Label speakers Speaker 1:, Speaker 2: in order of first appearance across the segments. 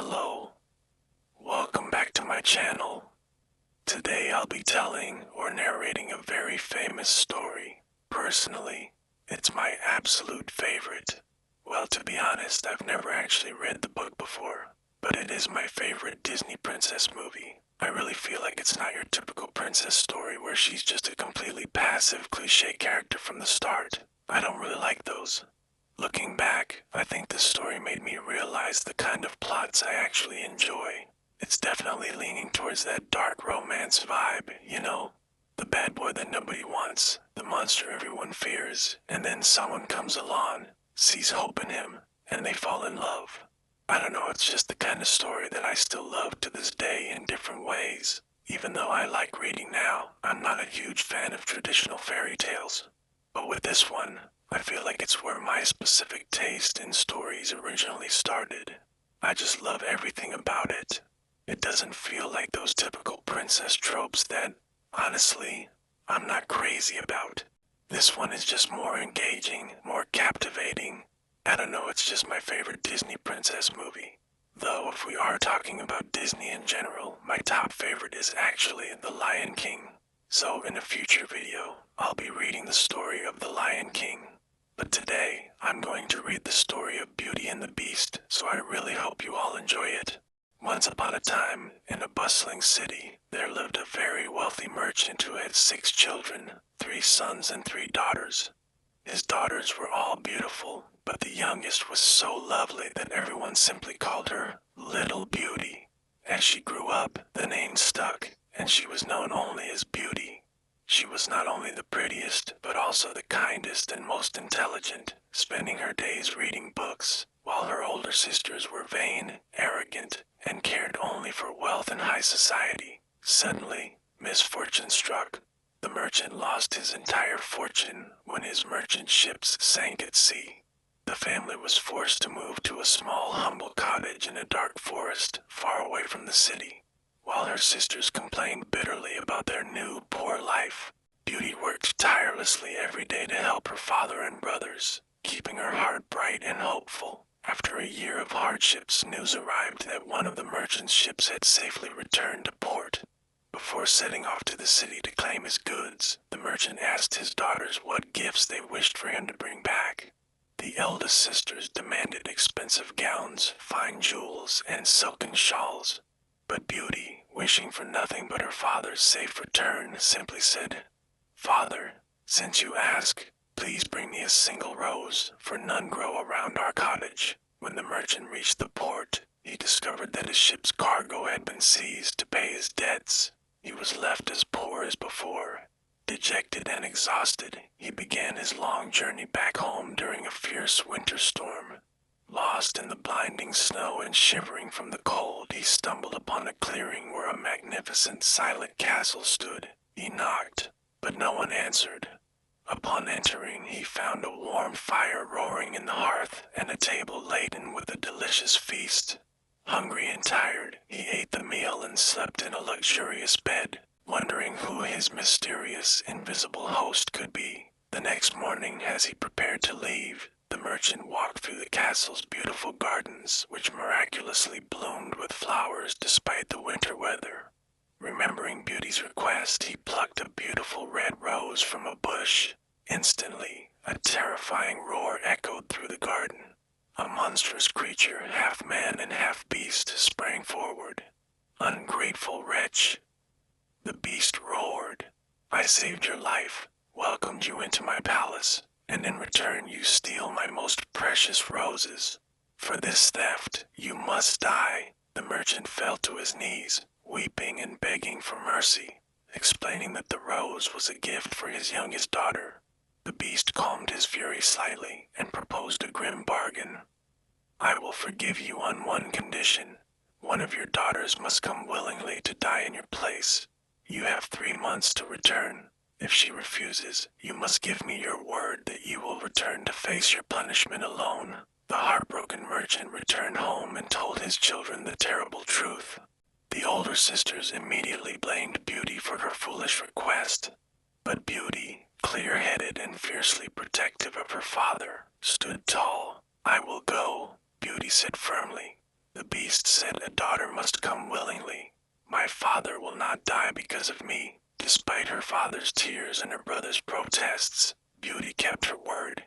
Speaker 1: Hello, welcome back to my channel. Today I'll be telling or narrating a very famous story. Personally, it's my absolute favorite. Well, to be honest, I've never actually read the book before, but it is my favorite Disney princess movie. I really feel like it's not your typical princess story where she's just a completely passive, cliche character from the start. I don't really like those. Looking back, I think this story made me realize the kind of plots I actually enjoy. It's definitely leaning towards that dark romance vibe, you know? The bad boy that nobody wants, the monster everyone fears, and then someone comes along, sees hope in him, and they fall in love. I don't know, it's just the kind of story that I still love to this day in different ways. Even though I like reading now, I'm not a huge fan of traditional fairy tales. But with this one, I feel like it's where my specific taste in stories originally started. I just love everything about it. It doesn't feel like those typical princess tropes that, honestly, I'm not crazy about. This one is just more engaging, more captivating. I don't know, it's just my favorite Disney princess movie. Though if we are talking about Disney in general, my top favorite is actually The Lion King. So in a future video, I'll be reading the story of The Lion King. But today, I'm going to read the story of Beauty and the Beast, so I really hope you all enjoy it. Once upon a time, in a bustling city, there lived a very wealthy merchant who had 6 children, 3 sons and 3 daughters. His daughters were all beautiful, but the youngest was so lovely that everyone simply called her Little Beauty. As she grew up, the name stuck, and she was known only as Beauty. She was not only the prettiest, but also the kindest and most intelligent, spending her days reading books, while her older sisters were vain, arrogant, and cared only for wealth and high society. Suddenly, misfortune struck. The merchant lost his entire fortune when his merchant ships sank at sea. The family was forced to move to a small, humble cottage in a dark forest, far away from the city. While her sisters complained bitterly about their new, poor life, Beauty worked tirelessly every day to help her father and brothers, keeping her heart bright and hopeful. After a year of hardships, news arrived that one of the merchant's ships had safely returned to port. Before setting off to the city to claim his goods, the merchant asked his daughters what gifts they wished for him to bring back. The eldest sisters demanded expensive gowns, fine jewels, and silken shawls. But Beauty, wishing for nothing but her father's safe return, simply said, "Father, since you ask, please bring me a single rose, for none grow around our cottage." When the merchant reached the port, he discovered that his ship's cargo had been seized to pay his debts. He was left as poor as before. Dejected and exhausted, he began his long journey back home during a fierce winter storm. Lost in the blinding snow and shivering from the cold, he stumbled upon a clearing where a magnificent silent castle stood. He knocked, but no one answered. Upon entering, he found a warm fire roaring in the hearth and a table laden with a delicious feast. Hungry and tired, he ate the meal and slept in a luxurious bed, wondering who his mysterious, invisible host could be. The next morning, as he prepared to leave, the merchant walked through the castle's beautiful gardens, which miraculously bloomed with flowers despite the winter weather. Remembering Beauty's request, he plucked a beautiful red rose from a bush. Instantly, a terrifying roar echoed through the garden. A monstrous creature, half man and half beast, sprang forward. "Ungrateful wretch!" The beast roared. "I saved your life, welcomed you into my palace, and in return you steal my most precious roses. For this theft, you must die." The merchant fell to his knees, weeping and begging for mercy, explaining that the rose was a gift for his youngest daughter. The beast calmed his fury slightly and proposed a grim bargain. "I will forgive you on one condition. One of your daughters must come willingly to die in your place. You have 3 months to return. If she refuses, you must give me your word that you will return to face your punishment alone." The heartbroken merchant returned home and told his children the terrible truth. The older sisters immediately blamed Beauty for her foolish request. But Beauty, clear-headed and fiercely protective of her father, stood tall. "I will go," Beauty said firmly. The beast said a daughter must come willingly. My father will not die because of me. Despite her father's tears and her brother's protests, Beauty kept her word.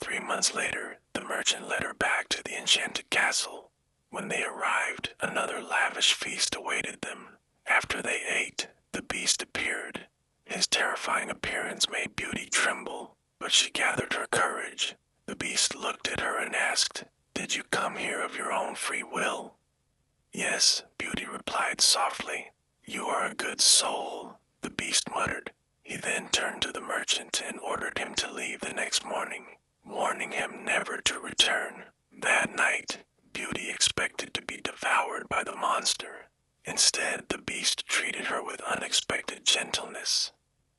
Speaker 1: 3 months later, the merchant led her back to the enchanted castle. When they arrived, another lavish feast awaited them. After they ate, the beast appeared. His terrifying appearance made Beauty tremble, but she gathered her courage. The beast looked at her and asked, "Did you come here of your own free will?" "Yes," Beauty replied softly. "You are a good soul," the beast muttered. He then turned to the merchant and ordered him to leave the next morning, warning him never to return. That night, Beauty expected to be devoured by the monster. Instead, the beast treated her with unexpected gentleness.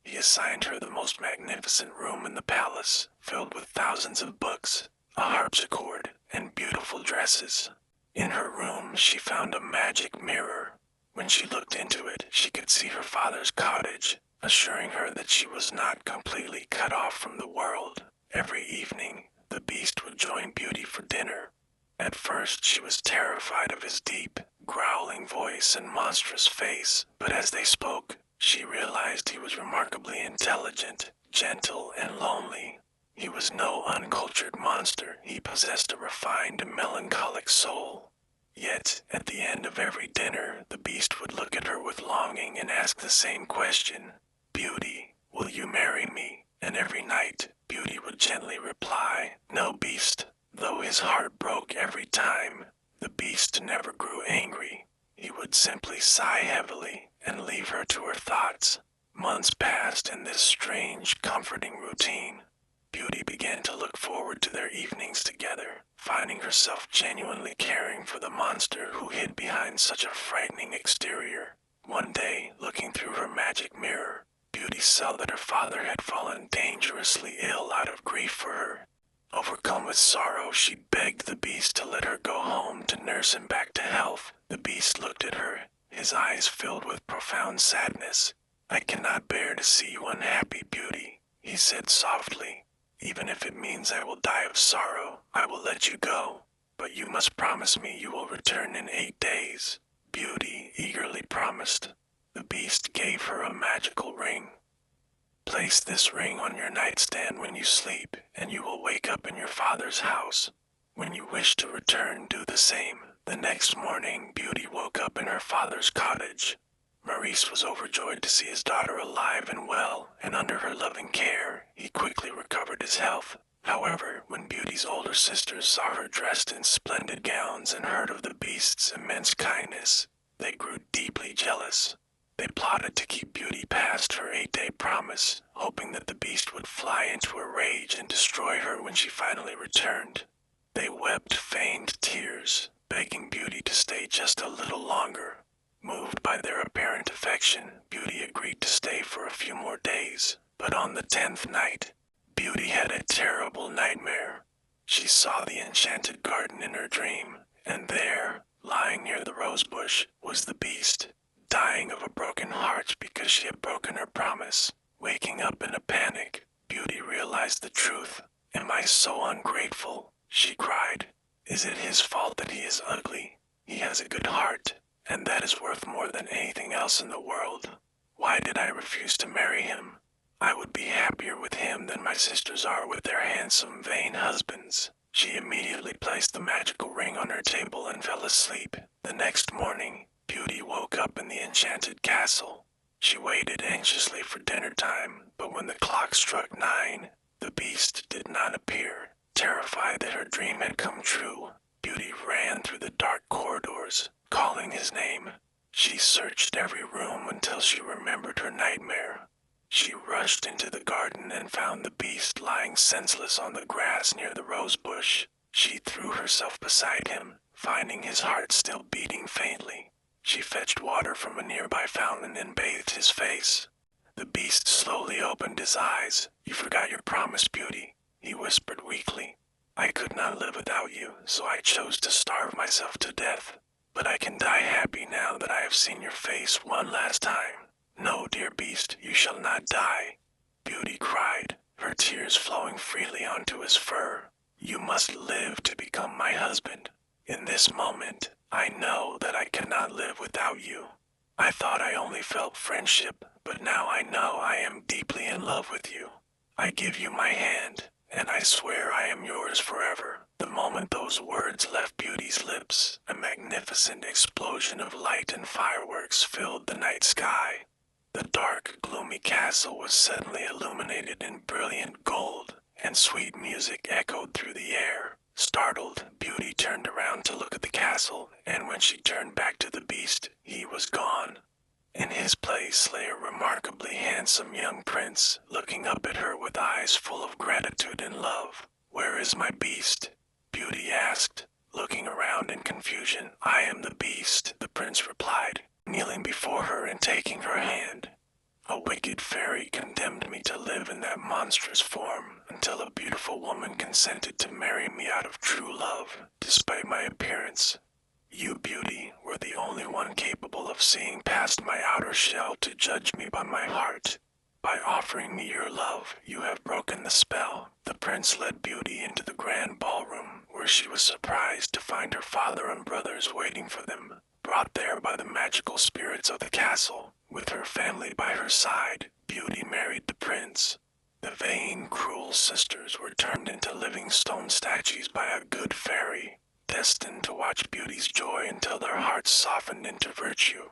Speaker 1: He assigned her the most magnificent room in the palace, filled with thousands of books, a harpsichord, and beautiful dresses. In her room, she found a magic mirror. When she looked into it, she could see her father's cottage, assuring her that she was not completely cut off from the world. Every evening, the beast would join Beauty for dinner. At first, she was terrified of his deep, growling voice and monstrous face, but as they spoke, she realized he was remarkably intelligent, gentle, and lonely. He was no uncultured monster. He possessed a refined and melancholic soul. Yet, at the end of every dinner, the beast would look at her with longing and ask the same question, "Beauty, will you marry me?" And every night, Beauty would gently reply, "No, beast." Though his heart broke every time, the beast never grew angry. He would simply sigh heavily and leave her to her thoughts. Months passed in this strange, comforting routine. Beauty began to look forward to their evenings together, finding herself genuinely caring for the monster who hid behind such a frightening exterior. One day, looking through her magic mirror, Beauty saw that her father had fallen dangerously ill out of grief for her. Overcome with sorrow, she begged the beast to let her go home to nurse him back to health. The beast looked at her, his eyes filled with profound sadness. "I cannot bear to see you unhappy, Beauty," he said softly. "Even if it means I will die of sorrow, I will let you go. But you must promise me you will return in 8 days. Beauty eagerly promised. The beast gave her a magical ring. "Place this ring on your nightstand when you sleep, and you will wake up in your father's house. When you wish to return, do the same." The next morning, Beauty woke up in her father's cottage. Maurice was overjoyed to see his daughter alive and well, and under her loving care, he quickly recovered his health. However, when Beauty's older sisters saw her dressed in splendid gowns and heard of the beast's immense kindness, they grew deeply jealous. They plotted to keep Beauty past her 8-day promise, hoping that the beast would fly into a rage and destroy her when she finally returned. They wept feigned tears, begging Beauty to stay just a little longer. Moved by their apparent affection, Beauty agreed to stay for a few more days. But on the 10th night, Beauty had a terrible nightmare. She saw the enchanted garden in her dream, and there, lying near the rose bush, was the beast, dying of a broken heart because she had broken her promise. Waking up in a panic, Beauty realized the truth. "Am I so ungrateful?" she cried. "Is it his fault that he is ugly? He has a good heart, and that is worth more than anything else in the world. Why did I refuse to marry him? I would be happier with him than my sisters are with their handsome, vain husbands." She immediately placed the magical ring on her table and fell asleep. The next morning, Beauty woke up in the enchanted castle. She waited anxiously for dinner time, but when the clock struck 9, the beast did not appear. Terrified that her dream had come true, Beauty ran through the dark corridors, calling his name. She searched every room until she remembered her nightmare. She rushed into the garden and found the beast lying senseless on the grass near the rose bush. She threw herself beside him, finding his heart still beating faintly. She fetched water from a nearby fountain and bathed his face. The beast slowly opened his eyes. "You forgot your promise, Beauty," he whispered weakly. "I could not live without you, so I chose to starve myself to death. But I can die happy now that I have seen your face one last time." "No, dear beast, you shall not die," Beauty cried, her tears flowing freely onto his fur. "You must live to become my husband." In this moment, I know that I cannot live without you. I thought I only felt friendship, but now I know I am deeply in love with you. I give you my hand, and I swear I am yours forever." The moment those words left Beauty's lips, a magnificent explosion of light and fireworks filled the night sky. The dark, gloomy castle was suddenly illuminated in brilliant gold, and sweet music echoed through the air. Startled, Beauty turned around to look at the castle, and when she turned back to the beast, he was gone. In his place lay a remarkably handsome young prince, looking up at her with eyes full of gratitude and love. "Where is my beast?" Beauty asked, looking around in confusion. "I am the beast," the prince replied, kneeling before her and taking her hand. "A wicked fairy condemned me to live in that monstrous form until a beautiful woman consented to marry me out of true love, despite my appearance. You, Beauty, were the only one capable of seeing past my outer shell to judge me by my heart. By offering me your love, you have broken the spell." The prince led Beauty into the grand ballroom, where she was surprised to find her father and brothers waiting for them, brought there by the magical spirits of the castle. With her family by her side, Beauty married the prince. The vain, cruel sisters were turned into living stone statues by a good fairy, destined to watch Beauty's joy until their hearts softened into virtue.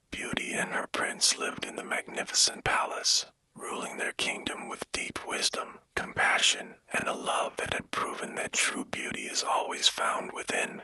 Speaker 1: Beauty and her prince lived in the magnificent palace, ruling their kingdom with deep wisdom, compassion, and a love that had proven that true beauty is always found within.